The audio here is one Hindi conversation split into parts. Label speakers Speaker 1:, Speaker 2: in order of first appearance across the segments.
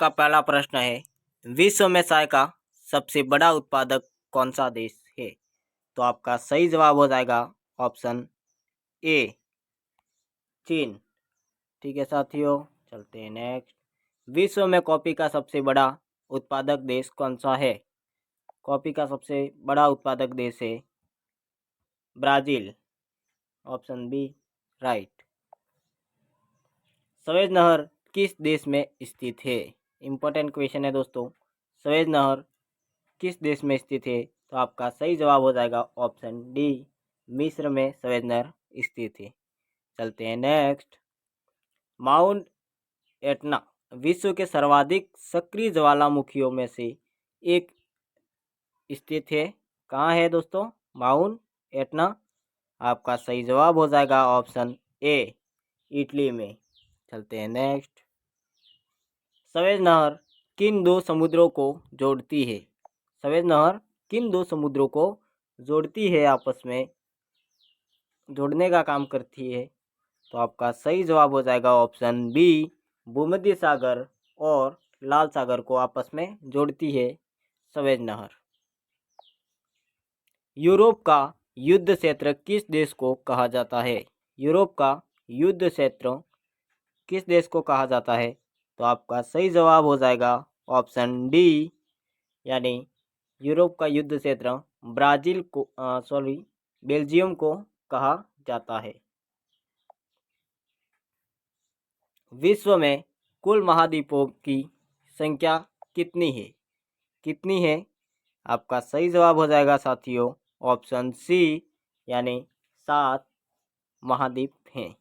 Speaker 1: आपका पहला प्रश्न है, विश्व में चाय का सबसे बड़ा उत्पादक कौन सा देश है? तो आपका सही जवाब हो जाएगा ऑप्शन ए, चीन। ठीक है साथियों, चलते हैं नेक्स्ट। विश्व में कॉफी का सबसे बड़ा उत्पादक देश कौन सा है? कॉफी का सबसे बड़ा उत्पादक देश है Brazil. Option b right. Suez नहर किस देश में स्थित है? इम्पोर्टेंट क्वेश्चन है दोस्तों। सवेज नहर किस देश में स्थित है? तो आपका सही जवाब हो जाएगा ऑप्शन डी, मिस्र में सवेज नहर स्थित है। चलते हैं नेक्स्ट। माउंट एटना विश्व के सर्वाधिक सक्रिय ज्वालामुखियों में से एक स्थित है। कहाँ है दोस्तों? Mount Etna. आपका सही जवाब हो जाएगा ऑप्शन ए, इटली में। चलते हैं नेक्स्ट। सवेज नहर किन दो समुद्रों को जोड़ती है? सवेज नहर किन दो समुद्रों को जोड़ती है, आपस में जोड़ने का काम करती है? तो आपका सही जवाब हो जाएगा ऑप्शन बी, भूमध्य सागर और लाल सागर को आपस में जोड़ती है सवेज नहर। यूरोप का युद्ध क्षेत्र किस देश को कहा जाता है? यूरोप का युद्ध क्षेत्र किस देश को कहा जाता है? तो आपका सही जवाब हो जाएगा ऑप्शन डी, यानी यूरोप का युद्ध क्षेत्र ब्राजील को बेल्जियम को कहा जाता है। विश्व में कुल महाद्वीपों की संख्या कितनी है? कितनी है? आपका सही जवाब हो जाएगा साथियों ऑप्शन सी, यानी 7 महाद्वीप हैं।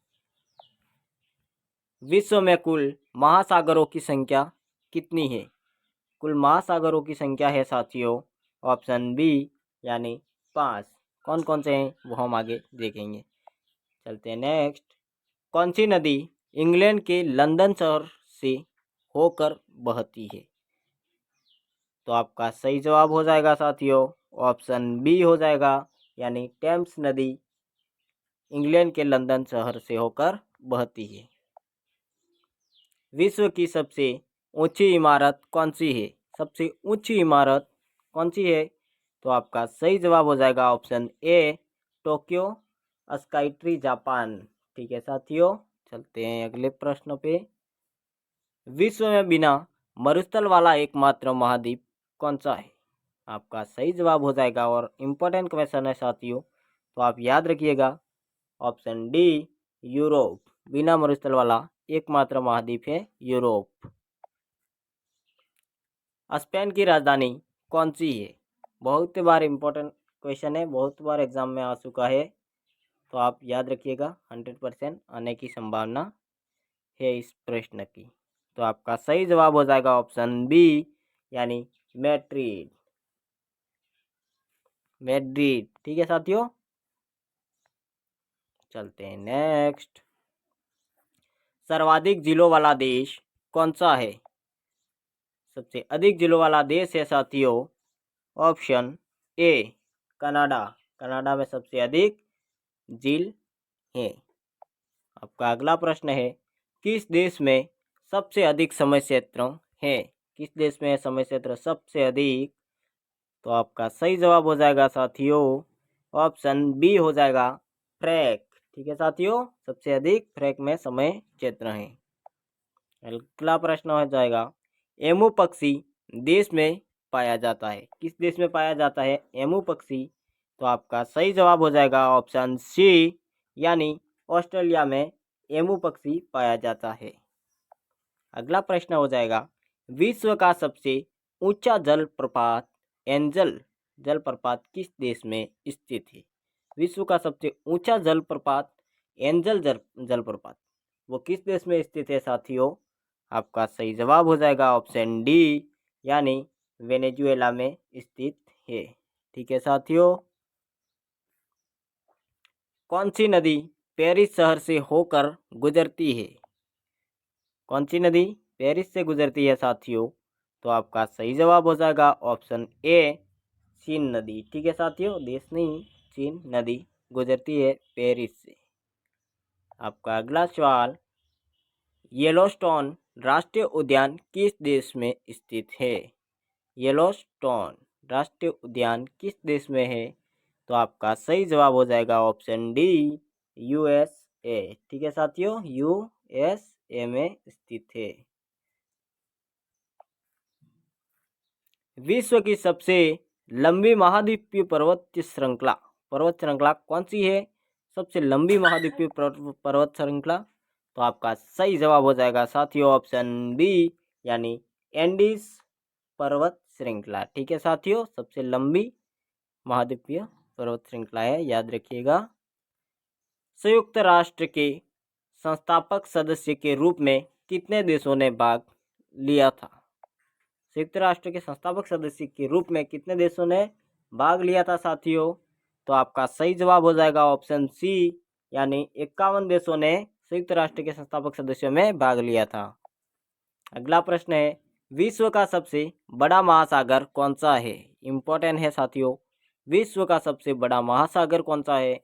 Speaker 1: विश्व में कुल महासागरों की संख्या कितनी है? कुल महासागरों की संख्या है साथियों ऑप्शन बी, यानी 5। कौन कौन से हैं वो हम आगे देखेंगे। चलते हैं नेक्स्ट। कौन सी नदी इंग्लैंड के लंदन शहर से होकर बहती है? तो आपका सही जवाब हो जाएगा साथियों ऑप्शन बी हो जाएगा, यानी टेम्स नदी इंग्लैंड के लंदन शहर से होकर बहती है। विश्व की सबसे ऊंची इमारत कौन सी है? सबसे ऊंची इमारत कौन सी है? तो आपका सही जवाब हो जाएगा option A, Tokyo sky tree Japan. ठीक है साथियों, चलते हैं अगले प्रश्न पे। विश्व में बिना मरुस्थल वाला एकमात्र महाद्वीप कौन सा है? आपका सही जवाब हो जाएगा, और इम्पोर्टेंट क्वेश्चन है साथियों, तो आप याद रखिएगा ऑप्शन डी, यूरोप। बिना मरुस्थल वाला एकमात्र महाद्वीप है यूरोप। स्पेन की राजधानी कौन सी है? बहुत बार इम्पोर्टेंट क्वेश्चन है, बहुत बार एग्जाम में आ चुका है, तो आप याद रखिएगा 100% आने की संभावना है इस प्रश्न की। तो आपका सही जवाब हो जाएगा ऑप्शन बी, यानी मैड्रिड। मैड्रिड। ठीक है साथियों, चलते हैं नेक्स्ट। सर्वाधिक जिलों वाला देश कौन सा है? सबसे अधिक जिलों वाला देश है साथियों ऑप्शन ए, कनाडा। कनाडा में सबसे अधिक झील है। आपका अगला प्रश्न है, किस देश में सबसे अधिक समय क्षेत्र है? किस देश में समय क्षेत्र सबसे अधिक? तो आपका सही जवाब हो जाएगा साथियों ऑप्शन बी हो जाएगा, फ्रैक। ठीक है साथियों, सबसे अधिक फ्रैक में समय क्षेत्र है। अगला प्रश्न हो जाएगा, एमू पक्षी देश में पाया जाता है? किस देश में पाया जाता है एमू पक्षी? तो आपका सही जवाब हो जाएगा ऑप्शन सी, यानी ऑस्ट्रेलिया में एमू पक्षी पाया जाता है। अगला प्रश्न हो जाएगा, विश्व का सबसे ऊंचा जलप्रपात एंजल जलप्रपात किस देश में स्थित है? विश्व का सबसे ऊंचा जलप्रपात एंजल जलप्रपात वो किस देश में स्थित है साथियों? आपका सही जवाब हो जाएगा ऑप्शन डी, यानी वेनेजुएला में स्थित है। ठीक है साथियों, कौन सी नदी पेरिस शहर से होकर गुजरती है? कौन सी नदी पेरिस से गुजरती है साथियों? तो आपका सही जवाब हो जाएगा ऑप्शन ए, चीन नदी। ठीक है साथियों, देश नहीं, चीन नदी गुजरती है पेरिस से। आपका अगला सवाल, येलोस्टोन राष्ट्रीय उद्यान किस देश में स्थित है? येलोस्टोन राष्ट्रीय उद्यान किस देश में है? तो आपका सही जवाब हो जाएगा ऑप्शन डी, यूएसए। ठीक है साथियों, यूएसए में स्थित है। विश्व की सबसे लंबी महाद्वीपीय पर्वत श्रृंखला कौन सी है? सबसे लंबी महाद्वीपीय पर्वत श्रृंखला, तो आपका सही जवाब हो जाएगा साथियों ऑप्शन बी, यानी एंडीज पर्वत श्रृंखला। ठीक है साथियों, सबसे लंबी महाद्वीपीय पर्वत श्रृंखला है, याद रखिएगा। संयुक्त राष्ट्र के संस्थापक सदस्य के रूप में कितने देशों ने भाग लिया था? संयुक्त राष्ट्र के संस्थापक सदस्य के रूप में कितने देशों ने भाग लिया था साथियों? तो आपका सही जवाब हो जाएगा ऑप्शन सी, यानी 51 देशों ने संयुक्त राष्ट्र के संस्थापक सदस्यों में भाग लिया था। अगला प्रश्न है, विश्व का सबसे बड़ा महासागर कौन सा है? इंपॉर्टेंट है साथियों, विश्व का सबसे बड़ा महासागर कौन सा है?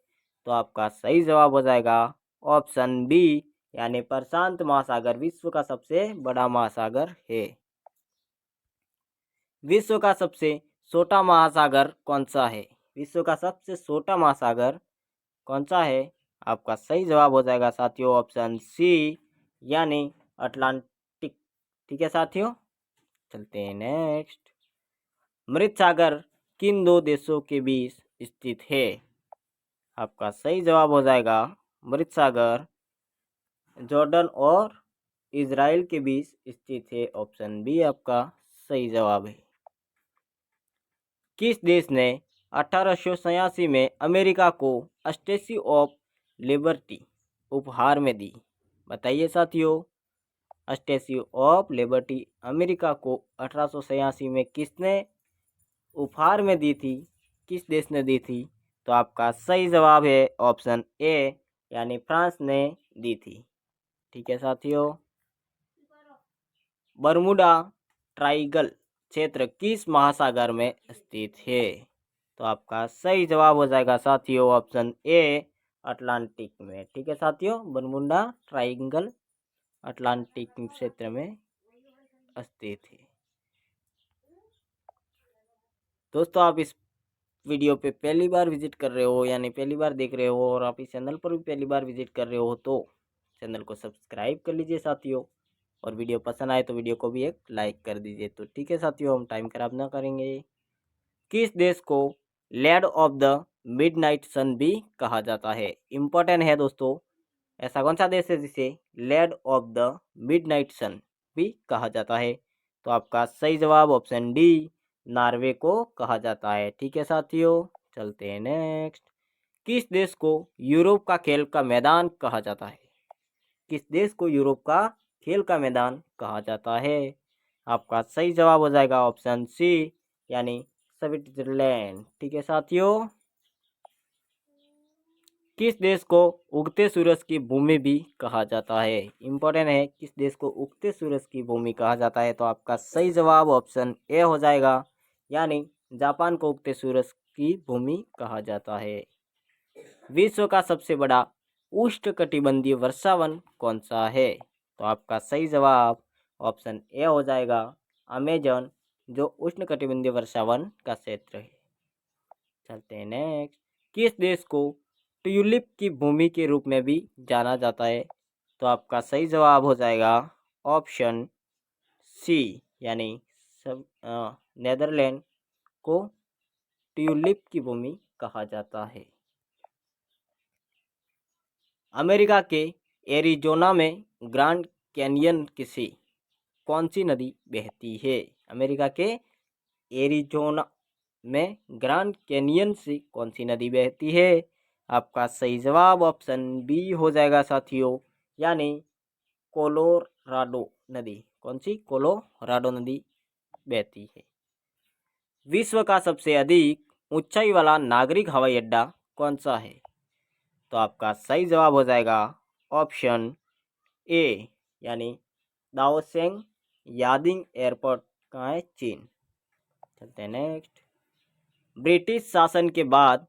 Speaker 1: तो आपका सही जवाब हो जाएगा ऑप्शन बी, यानी प्रशांत महासागर विश्व का सबसे बड़ा महासागर है। विश्व का सबसे छोटा महासागर कौन सा है? विश्व का सबसे छोटा महासागर कौन सा है? आपका सही जवाब हो जाएगा साथियों ऑप्शन सी, यानी अटलांटिक। ठीक है साथियों, चलते हैं नेक्स्ट। मृत सागर किन दो देशों के बीच स्थित है? आपका सही जवाब हो जाएगा मृत सागर जॉर्डन और इजराइल के बीच स्थित है, ऑप्शन बी आपका सही जवाब है। किस देश ने 1886 में अमेरिका को स्टैच्यू ऑफ लिबर्टी उपहार में दी? बताइए साथियों, स्टैच्यू ऑफ लिबर्टी अमेरिका को 1886 में किसने उपहार में दी थी? किस देश ने दी थी? तो आपका सही जवाब है ऑप्शन ए, यानी फ्रांस ने दी थी। ठीक है साथियों, बरमुडा ट्राइंगल क्षेत्र किस महासागर में स्थित है? तो आपका सही जवाब हो जाएगा साथियों ऑप्शन ए, अटलांटिक में। ठीक है साथियों, बरमुडा ट्राइंगल अटलांटिक क्षेत्र में स्थित है। दोस्तों, आप इस वीडियो पे पहली बार विजिट कर रहे हो, यानी पहली बार देख रहे हो, और आप इस चैनल पर भी पहली बार विजिट कर रहे हो, तो चैनल को सब्सक्राइब कर लीजिए साथियों, और वीडियो पसंद आए तो वीडियो को भी एक लाइक कर दीजिए। तो ठीक है साथियों, हम टाइम खराब ना करेंगे। किस देश को लैंड ऑफ द मिडनाइट सन भी कहा जाता है? इम्पोर्टेंट है दोस्तों, ऐसा कौन सा देश है जिसे लैंड ऑफ द मिडनाइट सन भी कहा जाता है? तो आपका सही जवाब ऑप्शन डी, नॉर्वे को कहा जाता है। ठीक है साथियों, चलते हैं नेक्स्ट। किस देश को यूरोप का खेल का मैदान कहा जाता है? किस देश को यूरोप का खेल का मैदान कहा जाता है? आपका सही जवाब हो जाएगा ऑप्शन सी, यानी स्विट्जरलैंड। ठीक है साथियों, किस देश को उगते सूरज की भूमि भी कहा जाता है? इंपॉर्टेंट है, किस देश को उगते सूरज की भूमि कहा जाता है? तो आपका सही जवाब ऑप्शन ए हो जाएगा, यानी जापान को उगते सूरज की भूमि कहा जाता है। विश्व का सबसे बड़ा उष्णकटिबंधीय वर्षावन कौन सा है? तो आपका सही जवाब ऑप्शन ए हो जाएगा, अमेजन, जो उष्णकटिबंधीय वर्षावन का क्षेत्र है। चलते हैं नेक्स्ट। किस देश को ट्यूलिप की भूमि के रूप में भी जाना जाता है? तो आपका सही जवाब हो जाएगा ऑप्शन सी, यानी सब नेदरलैंड को ट्यूलिप की भूमि कहा जाता है। अमेरिका के एरिजोना में ग्रैंड कैनियन से कौन सी नदी बहती है? अमेरिका के एरिजोना में ग्रैंड कैनियन से कौन सी नदी बहती है? आपका सही जवाब ऑप्शन बी हो जाएगा साथियों, यानी कोलोराडो नदी। कौन सी? कोलोराडो नदी बहती है। विश्व का सबसे अधिक ऊंचाई वाला नागरिक हवाई अड्डा कौन सा है? तो आपका सही जवाब हो जाएगा ऑप्शन ए, यानी दाओसेंग यादिंग एयरपोर्ट कहाँ है? चीन। चलते हैं नेक्स्ट। ब्रिटिश शासन के बाद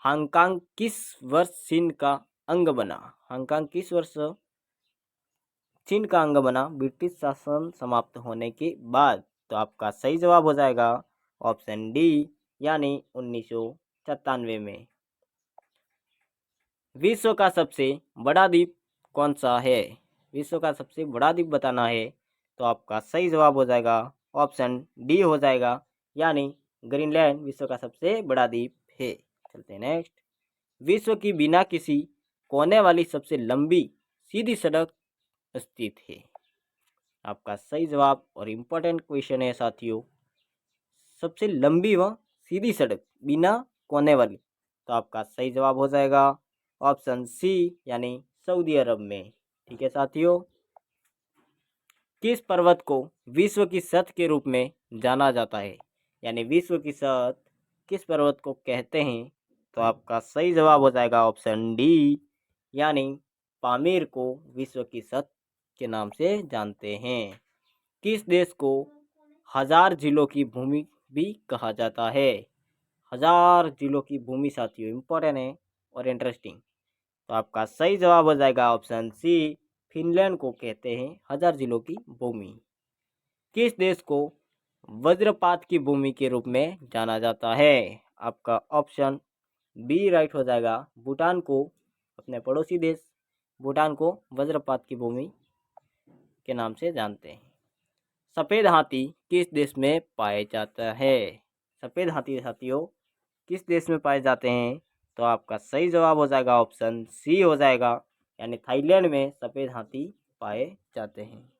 Speaker 1: हांगकांग किस वर्ष चीन का अंग बना? हांगकांग किस वर्ष चीन का अंग बना ब्रिटिश शासन समाप्त होने के बाद? तो आपका सही जवाब हो जाएगा ऑप्शन डी, यानी 1997 में। विश्व का सबसे बड़ा द्वीप कौन सा है? विश्व का सबसे बड़ा द्वीप बताना है, तो आपका सही जवाब हो जाएगा ऑप्शन डी हो जाएगा, यानी ग्रीनलैंड विश्व का सबसे बड़ा द्वीप है। चलते हैं नेक्स्ट। विश्व की बिना किसी कोने वाली सबसे लंबी सीधी सड़क स्थित है? आपका सही जवाब, और इम्पोर्टेंट क्वेश्चन है साथियों, सबसे लंबी व सीधी सड़क बिना कोने वाली, तो आपका सही जवाब हो जाएगा ऑप्शन सी, यानी सऊदी अरब में। ठीक है साथियों। किस पर्वत को विश्व की छत के रूप में जाना जाता है? यानी विश्व की छत किस पर्वत को कहते हैं? तो आपका सही जवाब हो जाएगा ऑप्शन डी, यानी पामीर को विश्व की छत के नाम से जानते हैं। किस देश को 1000 जिलों की भूमि भी कहा जाता है? 1000 जिलों की भूमि साथियों, इम्पोर्टेंट है और इंटरेस्टिंग। तो आपका सही जवाब हो जाएगा ऑप्शन सी, फिनलैंड को कहते हैं 1000 जिलों की भूमि। किस देश को वज्रपात की भूमि के रूप में जाना जाता है? आपका ऑप्शन बी राइट हो जाएगा। भूटान को, अपने पड़ोसी देश भूटान को वज्रपात की भूमि के नाम से जानते हैं। सफ़ेद हाथी किस देश में पाए जाता है? सफ़ेद हाथी साथियों किस देश में पाए जाते हैं? तो आपका सही जवाब हो जाएगा ऑप्शन सी हो जाएगा, यानी थाईलैंड में सफ़ेद हाथी पाए जाते हैं।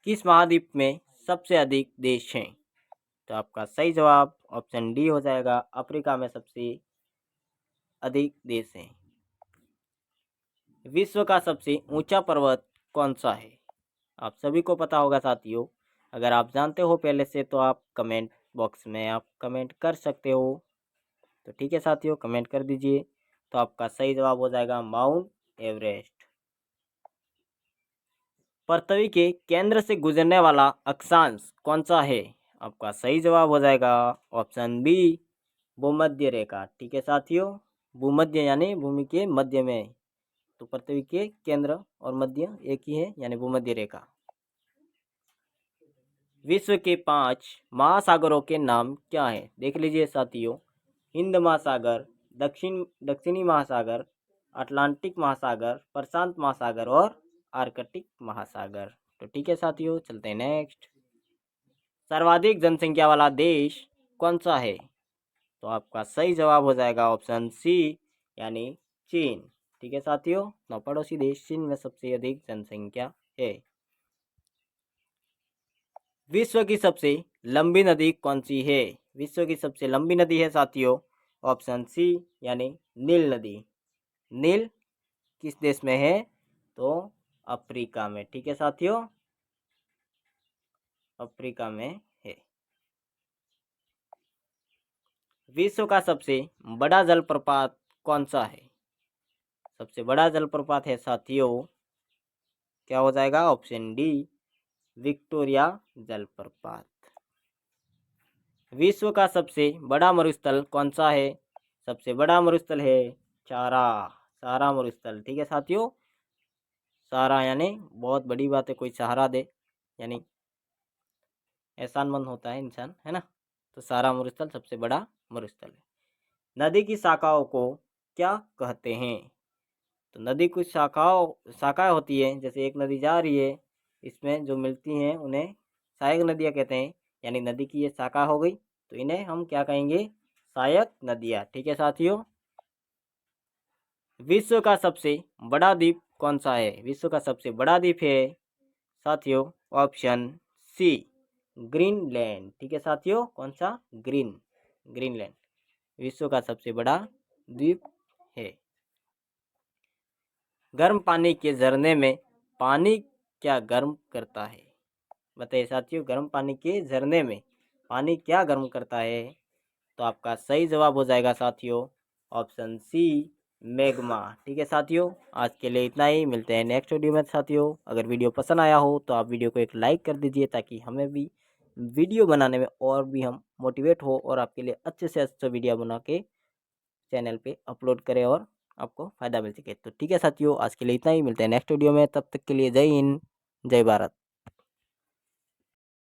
Speaker 1: किस महाद्वीप में सबसे अधिक देश हैं? तो आपका सही जवाब ऑप्शन डी हो जाएगा, अफ्रीका में सबसे अधिक देश हैं। विश्व का सबसे ऊंचा पर्वत कौन सा है? आप सभी को पता होगा साथियों। अगर आप जानते हो पहले से तो आप कमेंट बॉक्स में आप कमेंट कर सकते हो। तो ठीक है साथियों, कमेंट कर दीजिए। तो आपका सही जवाब हो जाएगा माउंट एवरेस्ट। पृथ्वी के केंद्र से गुजरने वाला अक्षांश कौन सा है? आपका सही जवाब हो जाएगा ऑप्शन बी, भूमध्य रेखा। ठीक है साथियों, भूमध्य यानी भूमि के मध्य में, तो पृथ्वी के केंद्र और मध्य एक ही है, यानी भूमध्य रेखा। विश्व के 5 महासागरों के नाम क्या हैं? देख लीजिए साथियों, हिंद महासागर, दक्षिणी महासागर, अटलांटिक महासागर, प्रशांत महासागर और आर्कटिक महासागर। तो ठीक है साथियों, चलते हैं नेक्स्ट। सर्वाधिक जनसंख्या वाला देश कौन सा है? तो आपका सही जवाब हो जाएगा ऑप्शन सी, यानी चीन। ठीक है साथियों, नौ पड़ोसी देश चीन में सबसे अधिक जनसंख्या है। विश्व की सबसे लंबी नदी कौन सी है? विश्व की सबसे लंबी नदी है साथियों ऑप्शन सी, यानी नील नदी। नील किस देश में है? तो अफ्रीका में। ठीक है साथियों, अफ्रीका में है। विश्व का सबसे बड़ा जलप्रपात कौन सा है? सबसे बड़ा जलप्रपात है साथियों, क्या हो जाएगा? ऑप्शन डी, विक्टोरिया जलप्रपात। विश्व का सबसे बड़ा मरुस्थल कौन सा है? सबसे बड़ा मरुस्थल है सहारा मरुस्थल। ठीक है साथियों, सहारा यानी बहुत बड़ी बात है, कोई सहारा दे, यानी एहसानमंद होता है इंसान, है ना। तो सहारा मरुस्थल सबसे बड़ा मरुस्थल है। नदी की शाखाओं को क्या कहते हैं? तो नदी कुछ शाखाएं होती है, जैसे एक नदी जा रही है, इसमें जो मिलती हैं उन्हें सहायक नदियाँ कहते हैं, यानी नदी की ये शाखा हो गई, तो इन्हें हम क्या कहेंगे? सहायक नदियाँ। ठीक है साथियों। विश्व का सबसे बड़ा द्वीप कौन सा है? विश्व का सबसे बड़ा द्वीप है साथियों ऑप्शन सी, ग्रीनलैंड। ठीक है साथियों, कौन सा? ग्रीनलैंड विश्व का सबसे बड़ा द्वीप है। गर्म पानी के झरने में पानी क्या गर्म करता है? बताइए साथियों, गर्म पानी के झरने में पानी क्या गर्म करता है? तो आपका सही जवाब हो जाएगा साथियों ऑप्शन सी, मैग्मा। ठीक है साथियों, आज के लिए इतना ही, मिलते हैं नेक्स्ट वीडियो में साथियों। अगर वीडियो पसंद आया हो तो आप वीडियो को एक लाइक कर दीजिए, ताकि हमें भी वीडियो बनाने में और भी हम मोटिवेट हो और आपके लिए अच्छे से अच्छा वीडियो बना के चैनल पे अपलोड करें और आपको फ़ायदा मिल सके। तो ठीक है साथियों, आज के लिए इतना ही, मिलते हैं नेक्स्ट वीडियो में, तब तक के लिए जय हिंद, जय भारत।